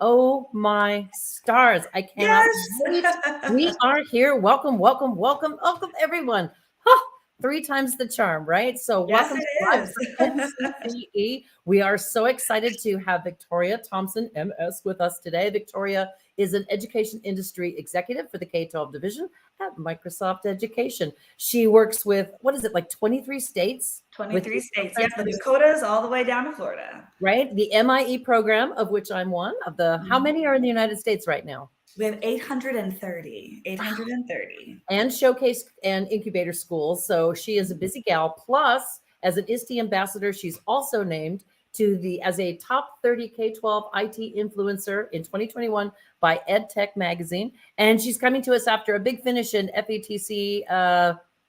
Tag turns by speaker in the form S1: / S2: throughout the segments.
S1: Oh my stars. I cannot
S2: Yes.
S1: wait. We are here. Welcome, welcome, welcome, welcome, everyone. Huh, three times the charm, right? So,
S2: Yes,
S1: welcome to
S2: it
S1: Live
S2: is.
S1: from NCCE. We are so excited to have Victoria Thompson, MS, with us today. Victoria is an education industry executive for the K 12 division at Microsoft Education. She works with, what is it, like 23 states with
S2: 23
S1: regional
S2: states. Yep, the
S1: transfers,
S2: Dakotas all the way down to Florida.
S1: right? The MIE program, of which I'm one of the, how
S2: Mhm.
S1: many are in the United States right now?
S2: We have 830. 830.
S1: And showcase and incubator schools. So she is a
S2: Mhm.
S1: busy gal. Plus, as an ISTE ambassador, she's also named to the as a top 30 K-12 IT influencer in 2021 by EdTech magazine. And she's coming to us after a big finish in FETC.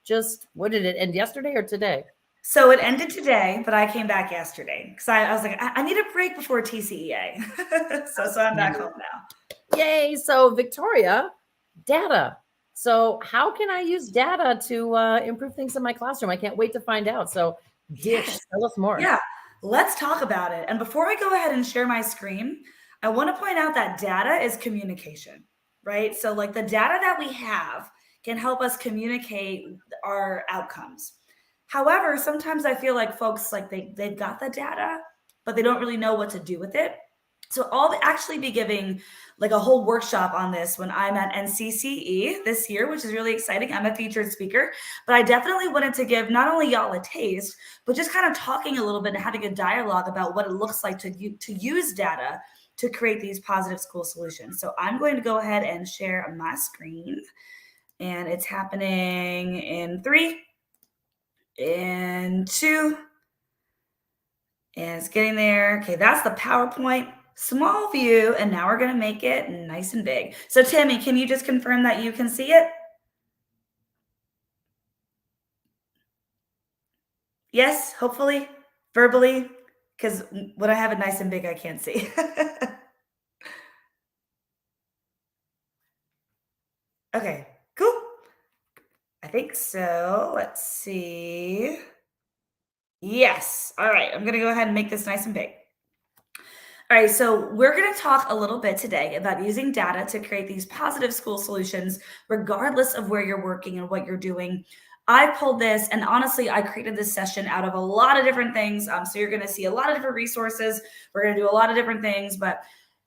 S1: Just what did it end, yesterday or today?
S2: So it ended today, but I came back yesterday because I was like, I need a break before TCEA. so I'm back home now.
S1: Yay! So Victoria, data. So how can I use data to improve things in my classroom? I can't wait to find out. So dish,
S2: Yes.
S1: tell us more.
S2: Yeah. Let's talk about it. And before I go ahead and share my screen, I want to point out that data is communication, right? So, like the data that we have can help us communicate our outcomes. However, sometimes I feel like folks like they've got the data, but they don't really know what to do with it. So I'll actually be giving like a whole workshop on this when I'm at NCCE this year, which is really exciting. I'm a featured speaker, but I definitely wanted to give not only y'all a taste, but just kind of talking a little bit and having a dialogue about what it looks like to use data to create these positive school solutions. So I'm going to go ahead and share my screen, and it's happening in 3, in 2, and it's getting there. Okay, that's the PowerPoint. Small view, and now we're going to make it nice and big. So Tammy, can you just confirm that you can see it? Yes, hopefully, verbally, because when I have it nice and big, I can't see. Okay, cool. I think so. Let's see. Yes. All right, I'm going to go ahead and make this nice and big. All right, so we're going to talk a little bit today about using data to create these positive school solutions, regardless of where you're working and what you're doing. I pulled this, and honestly, I created this session out of a lot of different things. So you're going to see a lot of different resources. We're going to do a lot of different things, but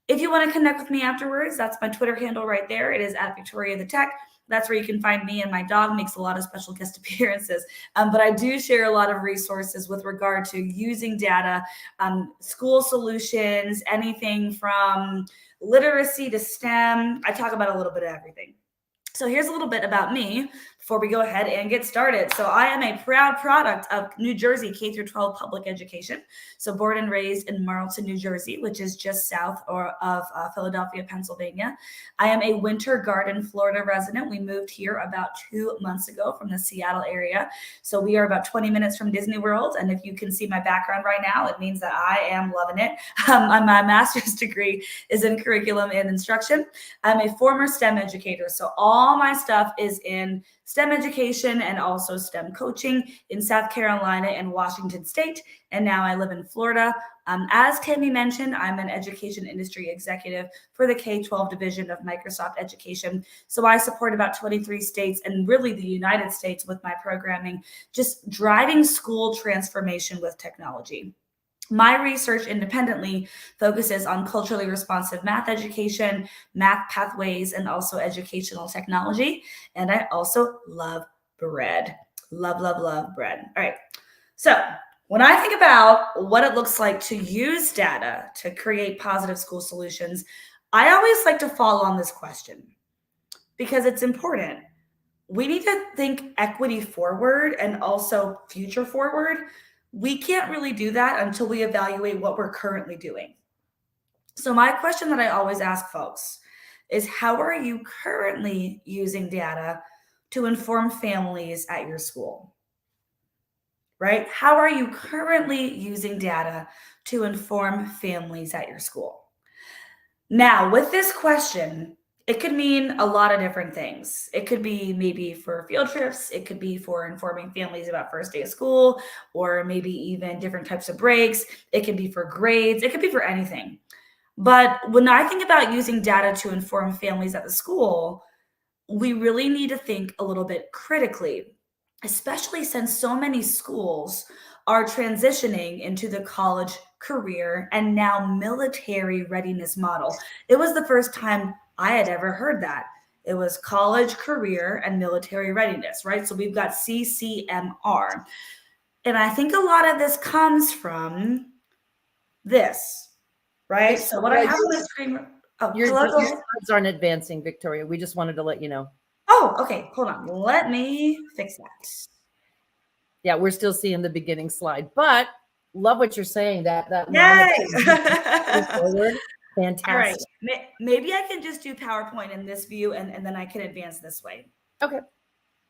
S2: if you want to connect with me afterwards, that's my Twitter handle right there. It is at Victoria the Tech. That's where you can find me, and my dog makes a lot of special guest appearances. But I do share a lot of resources with regard to using data, school solutions, anything from literacy to STEM. I talk about a little bit of everything. So here's a little bit about me before we go ahead and get started. So I am a proud product of New Jersey K through 12 public education. So born and raised in Marlton, New Jersey, which is just south of Philadelphia, Pennsylvania. I am a Winter Garden, Florida resident. We moved here about 2 months ago from the Seattle area. So we are about 20 minutes from Disney World. And if you can see my background right now, it means that I am loving it. My master's degree is in curriculum and instruction. I'm a former STEM educator. So all my stuff is in STEM education and also STEM coaching in South Carolina and Washington State. And now I live in Florida. As Tammy mentioned, I'm an education industry executive for the K-12 division of Microsoft Education. So I support about 23 states and really the United States with my programming, just driving school transformation with technology. My research independently focuses on culturally responsive math education, math pathways, and also educational technology. And I also love bread. Love, love, love bread. All right. So when I think about what it looks like to use data to create positive school solutions, I always like to fall on this question because it's important. We need to think equity forward and also future forward. We can't really do that until we evaluate what we're currently doing. So, my question that I always ask folks is how are you currently using data to inform families at your school? Right? How are you currently using data to inform families at your school? Now, with this question, it could mean a lot of different things. It could be maybe for field trips, it could be for informing families about first day of school, or maybe even different types of breaks. It could be for grades, it could be for anything. But when I think about using data to inform families at the school, we really need to think a little bit critically, especially since so many schools are transitioning into the college, career, and now military readiness model. It was the first time I had ever heard that. It was college, career, and military readiness, right? So we've got CCMR. And I think a lot of this comes from this, right? So what I have on the screen. Oh,
S1: Your
S2: hello, go ahead.
S1: slides aren't advancing, Victoria. We just wanted to let you know.
S2: Oh, okay. Hold on. Let me fix that.
S1: Yeah, we're still seeing the beginning slide, but love what you're saying. That
S2: Yay!
S1: forward,
S2: All right.
S1: fantastic.
S2: Maybe I can just do PowerPoint in this view and then I can advance this way.
S1: Okay,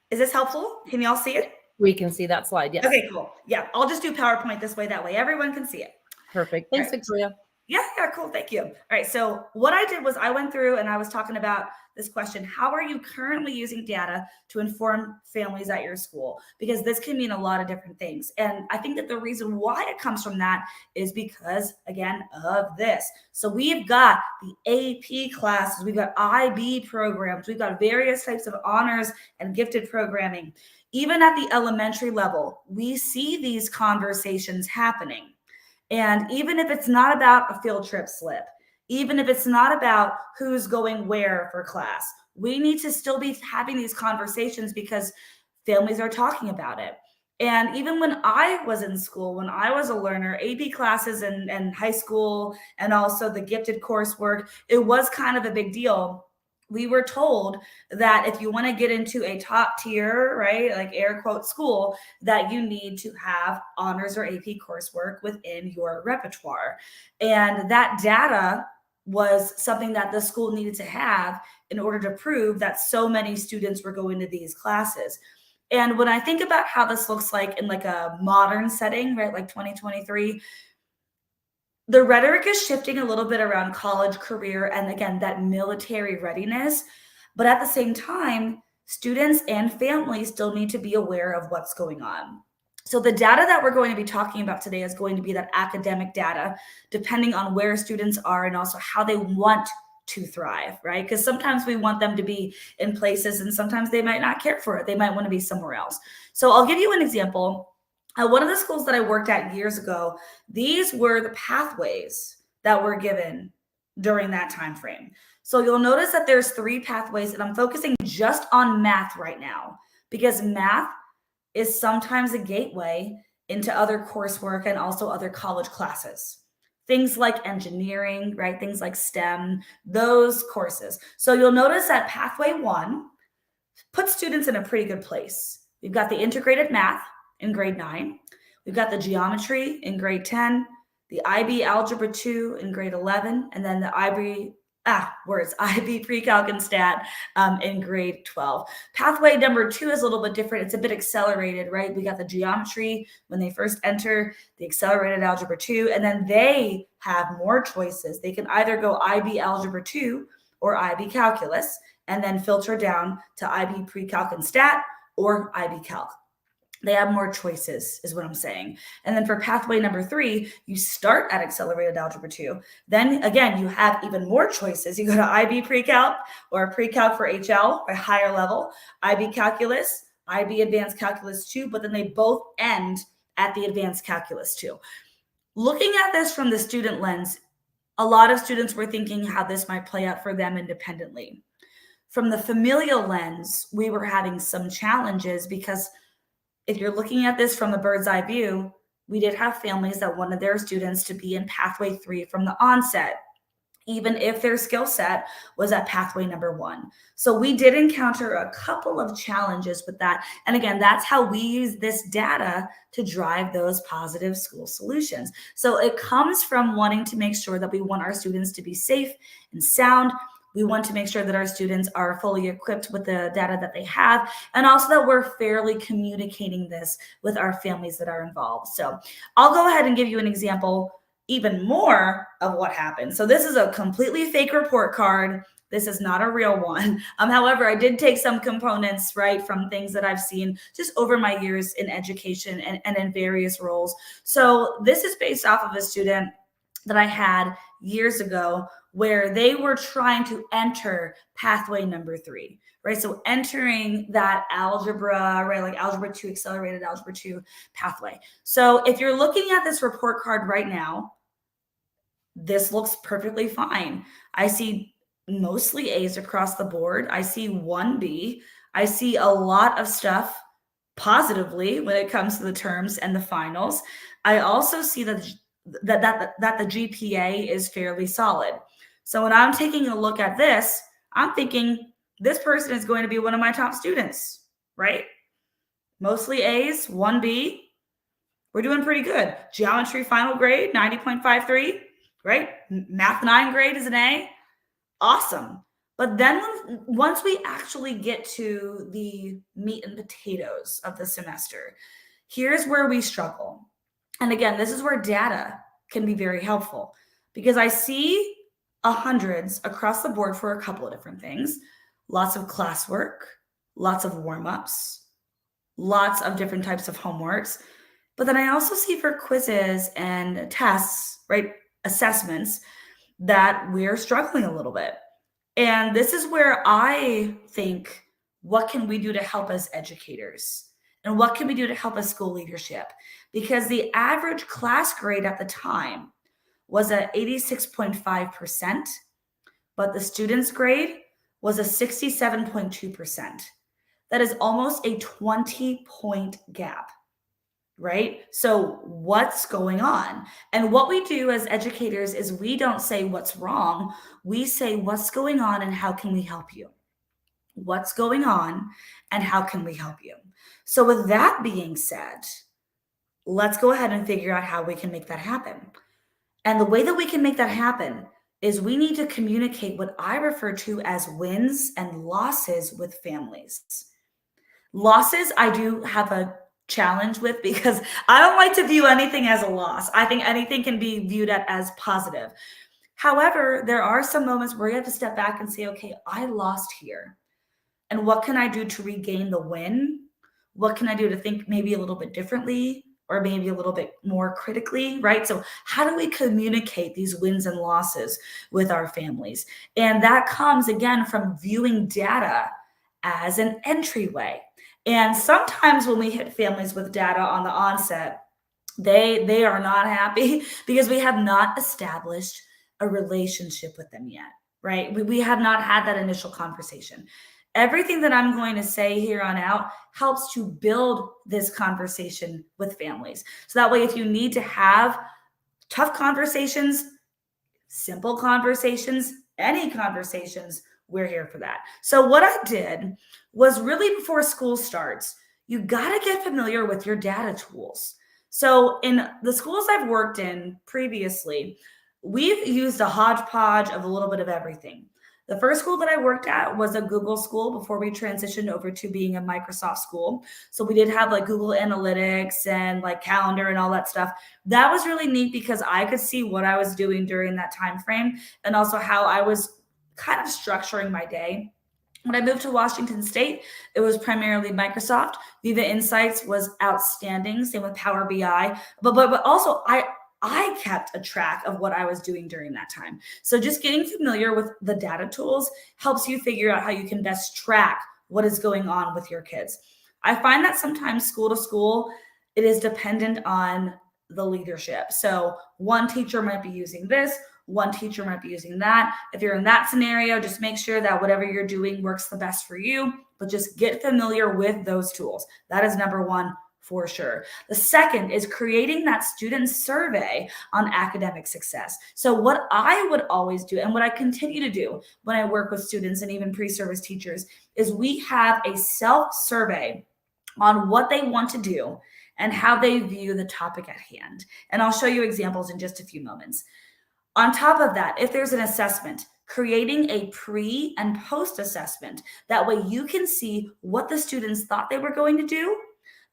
S2: Is this helpful? Can y'all see it?
S1: we can see that slide. Yes.
S2: Okay, cool. Yeah, I'll just do PowerPoint this way. That way everyone can see it.
S1: Perfect. Thanks,
S2: Right.
S1: Victoria.
S2: Yeah, cool. Thank you. All right. So what I did was I went through and I was talking about this question. How are you currently using data to inform families at your school? Because this can mean a lot of different things. And I think that the reason why it comes from that is because, again, of this. So we've got the AP classes, we've got IB programs, we've got various types of honors and gifted programming. Even at the elementary level, we see these conversations happening. And even if it's not about a field trip slip, even if it's not about who's going where for class, we need to still be having these conversations because families are talking about it. And even when I was in school, when I was a learner, AP classes and high school and also the gifted coursework, it was kind of a big deal. We were told that if you want to get into a top tier, right, like air quote school, that you need to have honors or AP coursework within your repertoire. And that data was something that the school needed to have in order to prove that so many students were going to these classes. And when I think about how this looks like in like a modern setting, right, like 2023, the rhetoric is shifting a little bit around college, career, and again, that military readiness. But at the same time, students and families still need to be aware of what's going on. So the data that we're going to be talking about today is going to be that academic data, depending on where students are and also how they want to thrive, right? Because sometimes we want them to be in places and sometimes they might not care for it. They might want to be somewhere else. So I'll give you an example. One of the schools that I worked at years ago, these were the pathways that were given during that time frame. So you'll notice that there's 3 pathways, and I'm focusing just on math right now because math is sometimes a gateway into other coursework and also other college classes. Things like engineering, right? Things like STEM, those courses. So you'll notice that pathway 1 puts students in a pretty good place. We've got the integrated math in grade 9. We've got the geometry in grade 10, the IB Algebra 2 in grade 11, and then the IB Pre-Calc and Stat in grade 12. Pathway number 2 is a little bit different. It's a bit accelerated, right? We got the geometry when they first enter, the accelerated Algebra 2, and then they have more choices. They can either go IB Algebra 2 or IB Calculus, and then filter down to IB Pre-Calc and Stat or IB Calc. They have more choices is what I'm saying. And then for pathway number 3, you start at accelerated algebra 2. Then again, you have even more choices. You go to IB pre-calc or pre-calc for HL, a higher level, IB calculus, IB advanced calculus 2, but then they both end at the advanced calculus 2. Looking at this from the student lens, a lot of students were thinking how this might play out for them independently. From the familial lens, we were having some challenges because if you're looking at this from a bird's eye view, we did have families that wanted their students to be in pathway 3 from the onset, even if their skill set was at pathway number 1. So we did encounter a couple of challenges with that. And again, that's how we use this data to drive those positive school solutions. So it comes from wanting to make sure that we want our students to be safe and sound. We want to make sure that our students are fully equipped with the data that they have, and also that we're fairly communicating this with our families that are involved. So I'll go ahead and give you an example even more of what happened. So this is a completely fake report card. This is not a real one. However, I did take some components, right, from things that I've seen just over my years in education and in various roles. So this is based off of a student that I had years ago where they were trying to enter pathway number 3, right? So entering that algebra, right? Like algebra 2, accelerated algebra 2 pathway. So if you're looking at this report card right now, this looks perfectly fine. I see mostly A's across the board. I see 1B. I see a lot of stuff positively when it comes to the terms and the finals. I also see that the GPA is fairly solid. So when I'm taking a look at this, I'm thinking this person is going to be one of my top students, right? Mostly A's, 1B. We're doing pretty good. Geometry final grade, 90.53, right? Math 9 grade is an A. Awesome. But then once we actually get to the meat and potatoes of the semester, here's where we struggle. And again, this is where data can be very helpful because I see hundreds across the board for a couple of different things. Lots of classwork, lots of warm-ups, lots of different types of homeworks. But then I also see for quizzes and tests, right, assessments, that we're struggling a little bit. And this is where I think, what can we do to help as educators? And what can we do to help as school leadership? Because the average class grade at the time was at 86.5%, but the student's grade was a 67.2%. That is almost a 20-point gap, right? So what's going on? And what we do as educators is we don't say what's wrong. We say what's going on and how can we help you? What's going on and how can we help you? So with that being said, let's go ahead and figure out how we can make that happen. And the way that we can make that happen is we need to communicate what I refer to as wins and losses with families. Losses, I do have a challenge with because I don't like to view anything as a loss. I think anything can be viewed as positive. However, there are some moments where you have to step back and say, okay, I lost here. And what can I do to regain the win? What can I do to think maybe a little bit differently or maybe a little bit more critically, right? So how do we communicate these wins and losses with our families? And that comes again from viewing data as an entryway. And sometimes when we hit families with data on the onset, they are not happy because we have not established a relationship with them yet, right? We have not had that initial conversation. Everything that I'm going to say here on out helps to build this conversation with families. So that way, if you need to have tough conversations, simple conversations, any conversations, we're here for that. So what I did was really before school starts, you got to get familiar with your data tools. So in the schools I've worked in previously, we've used a hodgepodge of a little bit of everything. The first school that I worked at was a Google school before we transitioned over to being a Microsoft school. So we did have like Google Analytics and like calendar and all that stuff. That was really neat because I could see what I was doing during that time frame and also how I was kind of structuring my day. When I moved to Washington State, it was primarily Microsoft. Viva Insights was outstanding, same with Power BI. But also I kept a track of what I was doing during that time. So just getting familiar with the data tools helps you figure out how you can best track what is going on with your kids. I find that sometimes school to school, it is dependent on the leadership. So one teacher might be using this, one teacher might be using that. If you're in that scenario, just make sure that whatever you're doing works the best for you, but just get familiar with those tools. That is number one for sure. The second is creating that student survey on academic success. So what I would always do and what I continue to do when I work with students and even pre-service teachers is we have a self-survey on what they want to do and how they view the topic at hand. And I'll show you examples in just a few moments. On top of that, if there's an assessment, creating a pre and post assessment. That way you can see what the students thought they were going to do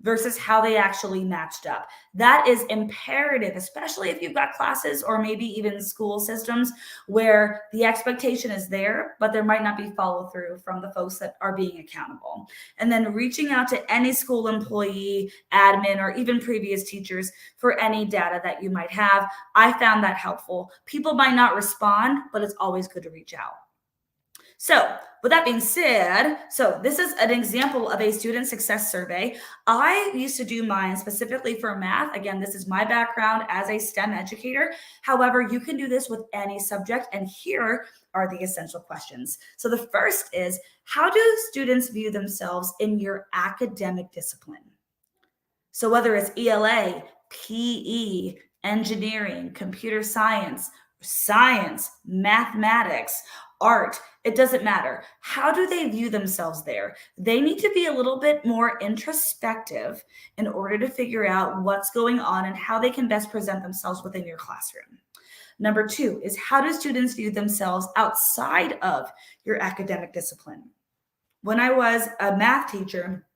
S2: versus how they actually matched up. That is imperative, especially if you've got classes or maybe even school systems where the expectation is there, but there might not be follow through from the folks that are being accountable. And then reaching out to any school employee, admin, or even previous teachers for any data that you might have. I found that helpful. People might not respond, but it's always good to reach out. So with that being said, so this is an example of a student success survey. I used to do mine specifically for math. Again, this is my background as a STEM educator. However, you can do this with any subject. And here are the essential questions. So the first is, how do students view themselves in your academic discipline? So whether it's ELA, PE, engineering, computer science, mathematics, art, it doesn't matter. How do they view themselves there? They need to be a little bit more introspective in order to figure out what's going on and how they can best present themselves within your classroom. Number 2 is, how do students view themselves outside of your academic discipline? When I was a math teacher,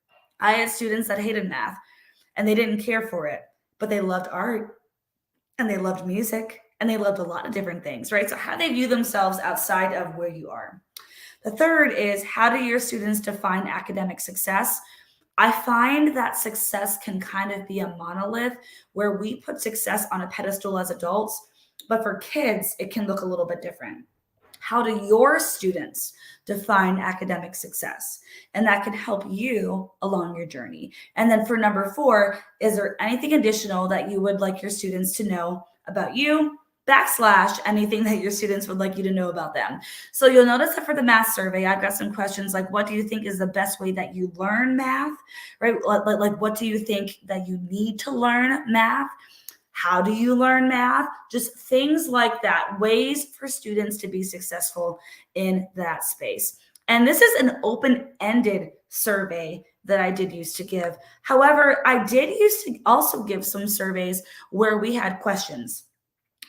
S2: I had students that hated math and they didn't care for it, but they loved art and they loved music. And they loved a lot of different things, right? So how they view themselves outside of where you are. The third is, how do your students define academic success? I find that success can kind of be a monolith where we put success on a pedestal as adults, but for kids, it can look a little bit different. How do your students define academic success? And that can help you along your journey. And then for number 4, is there anything additional that you would like your students to know about you? / anything that your students would like you to know about them. So you'll notice that for the math survey, I've got some questions like, what do you think is the best way that you learn math, right? Like what do you think that you need to learn math? How do you learn math? Just things like that, ways for students to be successful in that space. And this is an open-ended survey that I did used to give. However, I did used to also give some surveys where we had questions.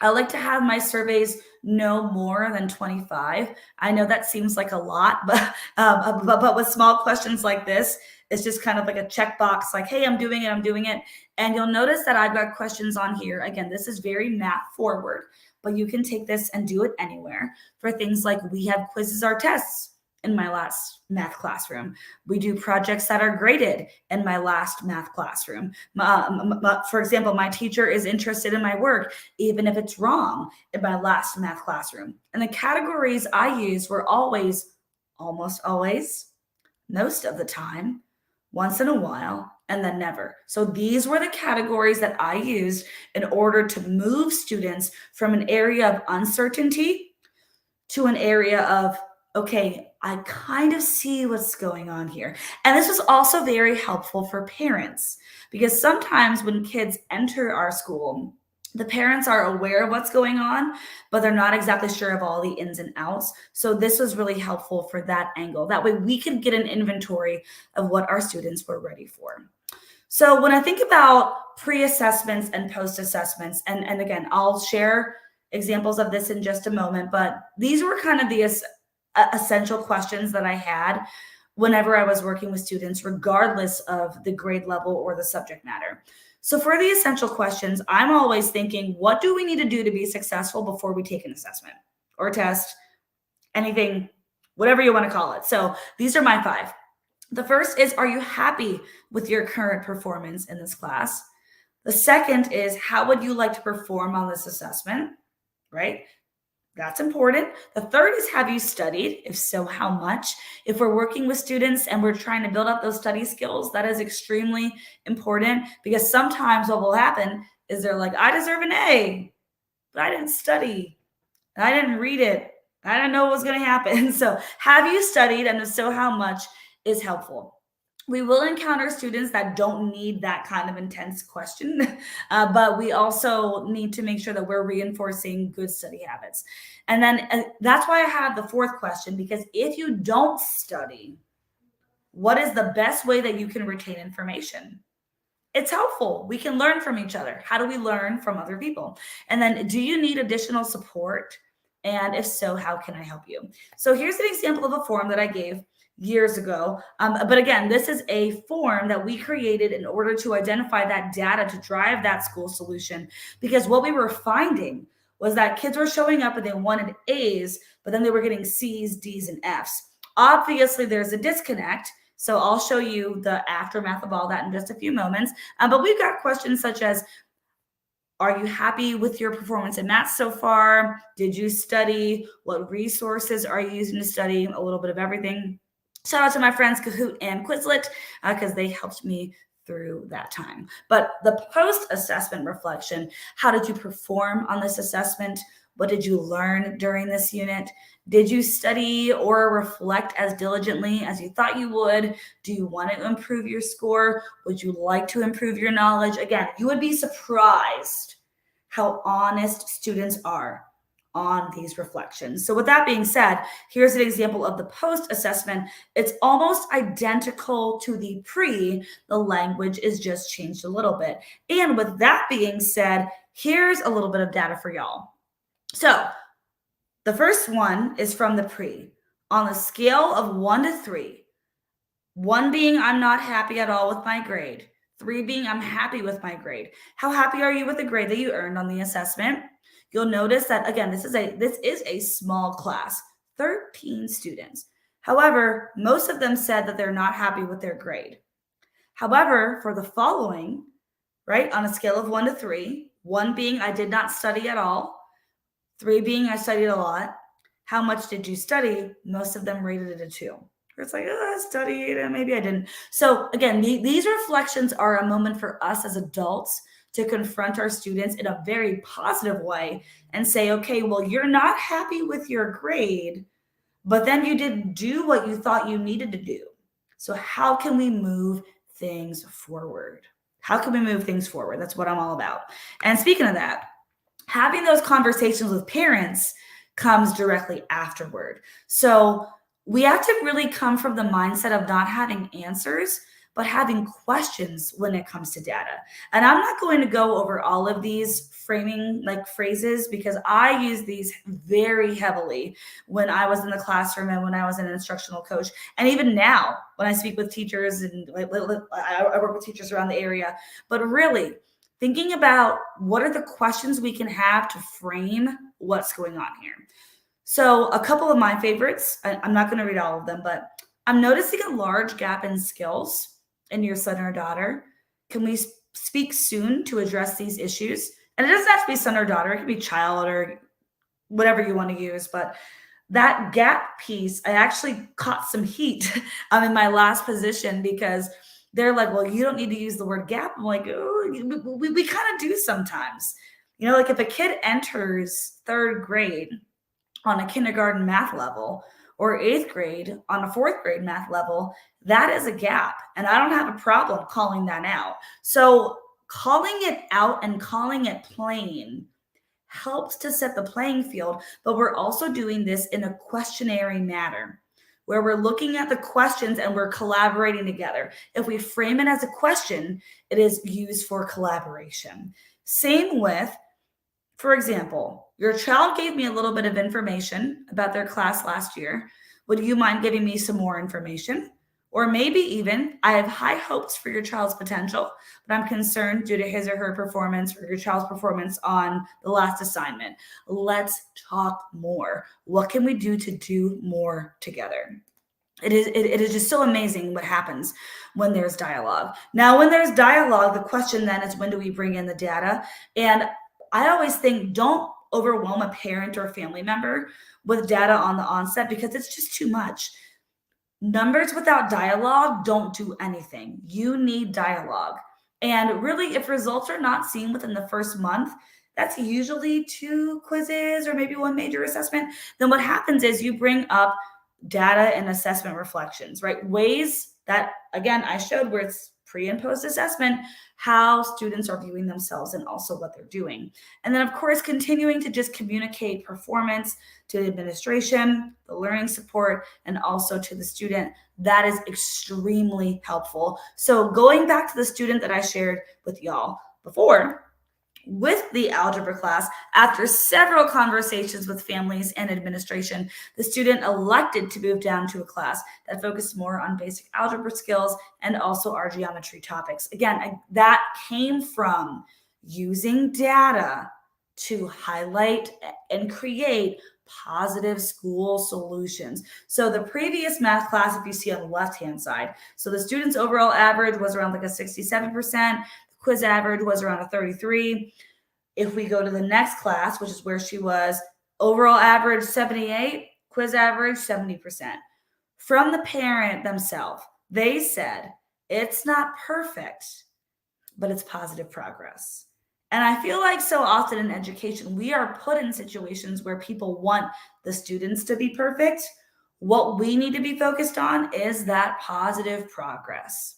S2: I like to have my surveys no more than 25. I know that seems like a lot, but with small questions like this, it's just kind of like a checkbox, like, hey, I'm doing it. And you'll notice that I've got questions on here. Again, this is very math forward, but you can take this and do it anywhere for things like, we have quizzes or tests in my last math classroom. We do projects that are graded in my last math classroom. For example, my teacher is interested in my work, even if it's wrong, in my last math classroom. And the categories I used were always, almost always, most of the time, once in a while, and then never. So these were the categories that I used in order to move students from an area of uncertainty to an area of, okay, I kind of see what's going on here. And this was also very helpful for parents, because sometimes when kids enter our school, the parents are aware of what's going on, but they're not exactly sure of all the ins and outs. So this was really helpful for that angle. That way we could get an inventory of what our students were ready for. So when I think about pre-assessments and post-assessments, and again, I'll share examples of this in just a moment, but these were kind of the essential questions that I had whenever I was working with students, regardless of the grade level or the subject matter. So for the essential questions, I'm always thinking, what do we need to do to be successful before we take an assessment or test, anything, whatever you want to call it. So these are my 5. The first is, are you happy with your current performance in this class? The second is, how would you like to perform on this assessment, right? That's important. The third is, have you studied? If so, how much? If we're working with students and we're trying to build up those study skills, that is extremely important, because sometimes what will happen is they're like, I deserve an A, but I didn't study. I didn't read it. I didn't know what was going to happen. So have you studied? And if so, how much is helpful. We will encounter students that don't need that kind of intense question, but we also need to make sure that we're reinforcing good study habits. And then that's why I have the 4th question, because if you don't study, what is the best way that you can retain information? It's helpful. We can learn from each other. How do we learn from other people? And then, do you need additional support And if so, how can I help you? So here's an example of a form that I gave years ago. But again, this is a form that we created in order to identify that data to drive that school solution. Because what we were finding was that kids were showing up and they wanted A's, but then they were getting C's, D's, and F's. Obviously, there's a disconnect. So I'll show you the aftermath of all that in just a few moments. But we've got questions such as, are you happy with your performance in math so far? Did you study? What resources are you using to study? A little bit of everything. Shout out to my friends Kahoot and Quizlet because they helped me through that time. But the post-assessment reflection, how did you perform on this assessment? What did you learn during this unit? Did you study or reflect as diligently as you thought you would? Do you want to improve your score? Would you like to improve your knowledge? Again, you would be surprised how honest students are on these reflections. So with that being said, here's an example of the post-assessment. It's almost identical to the pre. The language is just changed a little bit. And with that being said, here's a little bit of data for y'all. So the first one is from the pre. On a scale of 1 to 3, 1 being I'm not happy at all with my grade, 3 being I'm happy with my grade. How happy are you with the grade that you earned on the assessment? You'll notice that, again, this is a small class, 13 students. However, most of them said that they're not happy with their grade. However, for the following, right, on a scale of 1 to 3, 1 being I did not study at all, 3 being I studied a lot. How much did you study? Most of them rated it a 2. It's like, oh, I studied and maybe I didn't. So again, these reflections are a moment for us as adults to confront our students in a very positive way and say, okay, well, you're not happy with your grade, but then you didn't do what you thought you needed to do. So how can we move things forward? How can we move things forward? That's what I'm all about. And speaking of that, having those conversations with parents comes directly afterward. So we have to really come from the mindset of not having answers, but having questions when it comes to data. And I'm not going to go over all of these framing like phrases because I use these very heavily when I was in the classroom and when I was an instructional coach. And even now when I speak with teachers and I work with teachers around the area, but really thinking about what are the questions we can have to frame what's going on here. So a couple of my favorites, I'm not going to read all of them, but I'm noticing a large gap in skills in your son or daughter. Can we speak soon to address these issues? And it doesn't have to be son or daughter. It could be child or whatever you want to use. But that gap piece, I actually caught some heat in my last position because they're like, well, you don't need to use the word gap. I'm like, oh, we kind of do sometimes. You know, like if a kid enters 3rd grade on a kindergarten math level or 8th grade on a 4th grade math level, that is a gap. And I don't have a problem calling that out. So calling it out and calling it plain helps to set the playing field, but we're also doing this in a questionary manner where we're looking at the questions and we're collaborating together. If we frame it as a question, it is used for collaboration. Same with, for example, your child gave me a little bit of information about their class last year. Would you mind giving me some more information? Or maybe even, I have high hopes for your child's potential, but I'm concerned due to his or her performance or your child's performance on the last assignment. Let's talk more. What can we do to do more together? It is just so amazing what happens when there's dialogue. Now, when there's dialogue, the question then is, when do we bring in the data? And I always think, don't overwhelm a parent or family member with data on the onset because it's just too much. Numbers without dialogue don't do anything. You need dialogue. And really, if results are not seen within the first month, that's usually 2 quizzes or maybe 1 major assessment. Then what happens is you bring up data and assessment reflections, right? Ways that, again, I showed where it's pre and post assessment, how students are viewing themselves and also what they're doing. And then, of course, continuing to just communicate performance to the administration, the learning support, and also to the student. That is extremely helpful. So going back to the student that I shared with y'all before, with the algebra class, after several conversations with families and administration, the student elected to move down to a class that focused more on basic algebra skills and also our geometry topics. Again, that came from using data to highlight and create positive school solutions. So the previous math class, if you see on the left-hand side, so the student's overall average was around like a 67%. Quiz average was around a 33. If we go to the next class, which is where she was, overall average 78, quiz average 70%. From the parent themselves, they said, it's not perfect, but it's positive progress. And I feel like so often in education, we are put in situations where people want the students to be perfect. What we need to be focused on is that positive progress.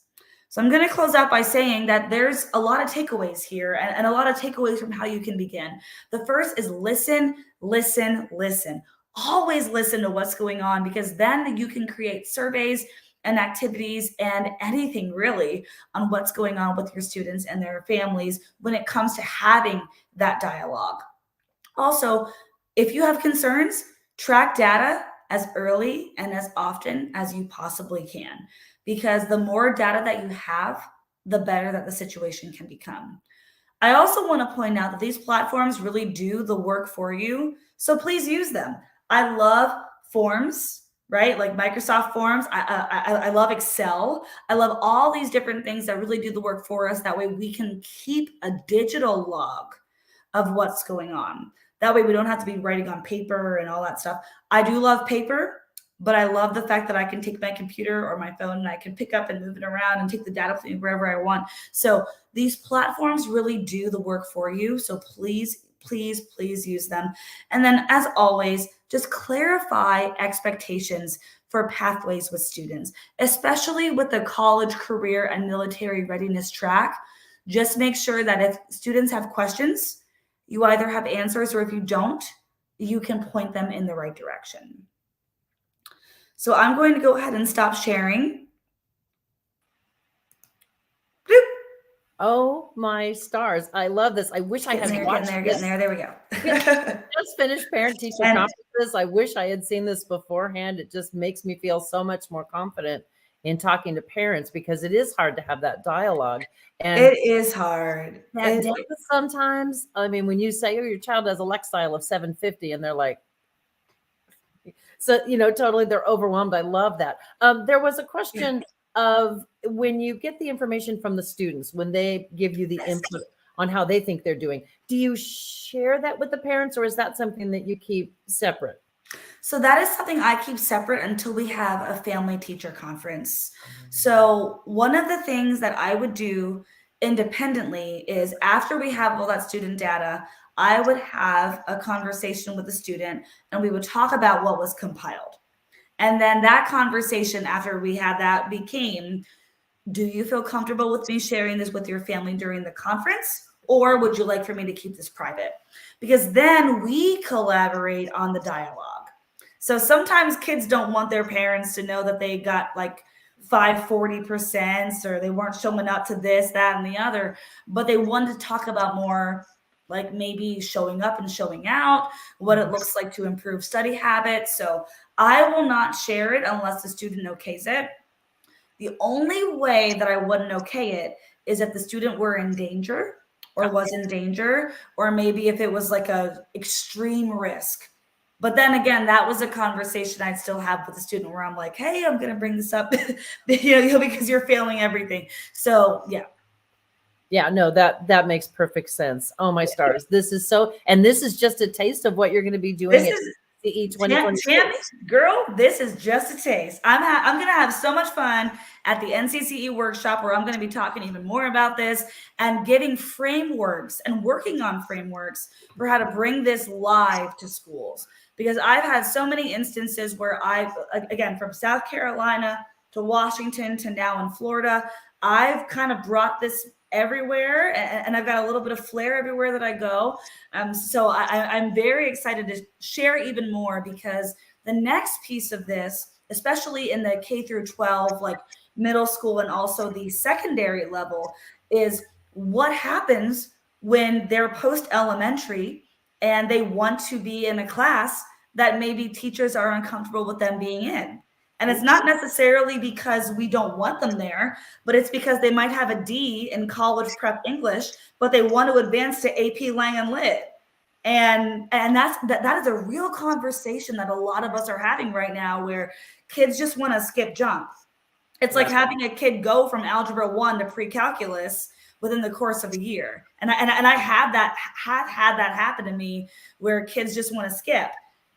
S2: So I'm going to close out by saying that there's a lot of takeaways here and a lot of takeaways from how you can begin. The first is listen, listen, listen. Always listen to what's going on, because then you can create surveys and activities and anything really on what's going on with your students and their families when it comes to having that dialogue. Also, if you have concerns, track data as early and as often as you possibly can, because the more data that you have, the better that the situation can become. I also want to point out that these platforms really do the work for you, so please use them. I love forms, right? Like Microsoft Forms. I love Excel. I love all these different things that really do the work for us. That way we can keep a digital log of what's going on. That way we don't have to be writing on paper and all that stuff. I do love paper, but I love the fact that I can take my computer or my phone and I can pick up and move it around and take the data with me wherever I want. So these platforms really do the work for you. So please, please, please use them. And then as always, just clarify expectations for pathways with students, especially with the college, career, and military readiness track. Just make sure that if students have questions, you either have answers, or if you don't, you can point them in the right direction. So I'm going to go ahead and stop sharing. Bloop.
S1: Oh my stars. I love this. I wish I had watched
S2: Getting there. There we go.
S1: Just finished parent-teacher conferences. I wish I had seen this beforehand. It just makes me feel so much more confident in talking to parents, because it is hard to have that dialogue. And
S2: it is hard.
S1: Sometimes, I mean, when you say, oh, your child has a Lexile of 750, and they're like, so, totally, they're overwhelmed. I love that. There was a question of when you get the information from the students, when they give you the input on how they think they're doing, do you share that with the parents, or is that something that you keep separate?
S2: So that is something I keep separate until we have a family teacher conference. So one of the things that I would do independently is, after we have all that student data, I would have a conversation with the student and we would talk about what was compiled. And then that conversation, after we had that, became, do you feel comfortable with me sharing this with your family during the conference? Or would you like for me to keep this private? Because then we collaborate on the dialogue. So sometimes kids don't want their parents to know that they got like 540%, or they weren't showing up to this, that, and the other, but they wanted to talk about more like maybe showing up and showing out, what it looks like to improve study habits. So I will not share it unless the student okays it. The only way that I wouldn't okay it is if the student were in danger, or was in danger, or maybe if it was like a extreme risk. But then again, that was a conversation I'd still have with the student, where I'm like, hey, I'm going to bring this up, because you're failing everything. So yeah.
S1: Yeah, no, that makes perfect sense. Oh my stars. This is and this is just a taste of what you're going to be doing at CE 2026.
S2: Girl, this is just a taste. I'm going to have so much fun at the NCCE workshop, where I'm going to be talking even more about this and getting frameworks and working on frameworks for how to bring this live to schools. Because I've had so many instances where again, from South Carolina to Washington to now in Florida, I've kind of brought this everywhere, and I've got a little bit of flair everywhere that I go. So I'm very excited to share even more, because the next piece of this, especially in the K through 12, like middle school and also the secondary level, is what happens when they're post elementary and they want to be in a class that maybe teachers are uncomfortable with them being in. And it's not necessarily because we don't want them there, but it's because they might have a D in college prep English, but they want to advance to AP Lang and Lit. And that is a real conversation that a lot of us are having right now, where kids just want to skip jump. It's like having a kid go from algebra 1 to pre-calculus within the course of a year. And I have had that happen to me, where kids just want to skip.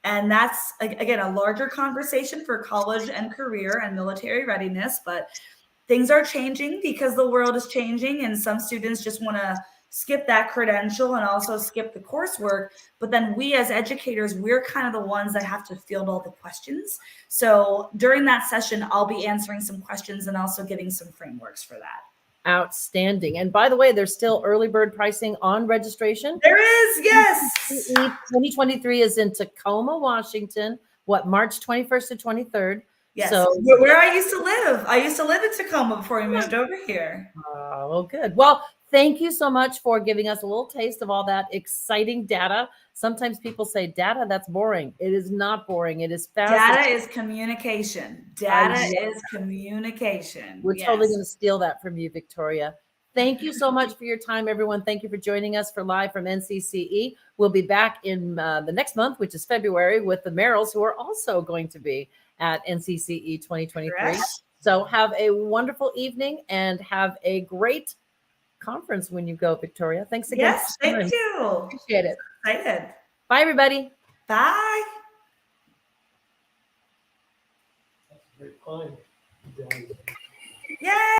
S2: And that's, again, a larger conversation for college and career and military readiness. But things are changing because the world is changing, and some students just want to skip that credential and also skip the coursework. But then we as educators, we're kind of the ones that have to field all the questions. So during that session, I'll be answering some questions and also giving some frameworks for that.
S1: Outstanding. And by the way, there's still early bird pricing on registration.
S2: There is, yes.
S1: NCCE 2023 is in Tacoma, Washington. March 21st to 23rd.
S2: Yes.
S1: So
S2: where I used to live. I used to live in Tacoma before we moved over here.
S1: Oh, well, good. Well, thank you so much for giving us a little taste of all that exciting data. Sometimes people say data, that's boring. It is not boring. It is fascinating.
S2: Data is communication. Data is communication.
S1: We're totally going to steal that from you, Victoria. Thank you so much for your time, everyone. Thank you for joining us for Live from NCCE. We'll be back in the next month, which is February, with the Merrills, who are also going to be at NCCE 2023. Correct. So have a wonderful evening and have a great conference when you go, Victoria. Thanks again.
S2: Yes, thank you.
S1: Appreciate it.
S2: Excited.
S1: Bye, everybody.
S2: Bye.
S3: That's a great find.
S2: Yay.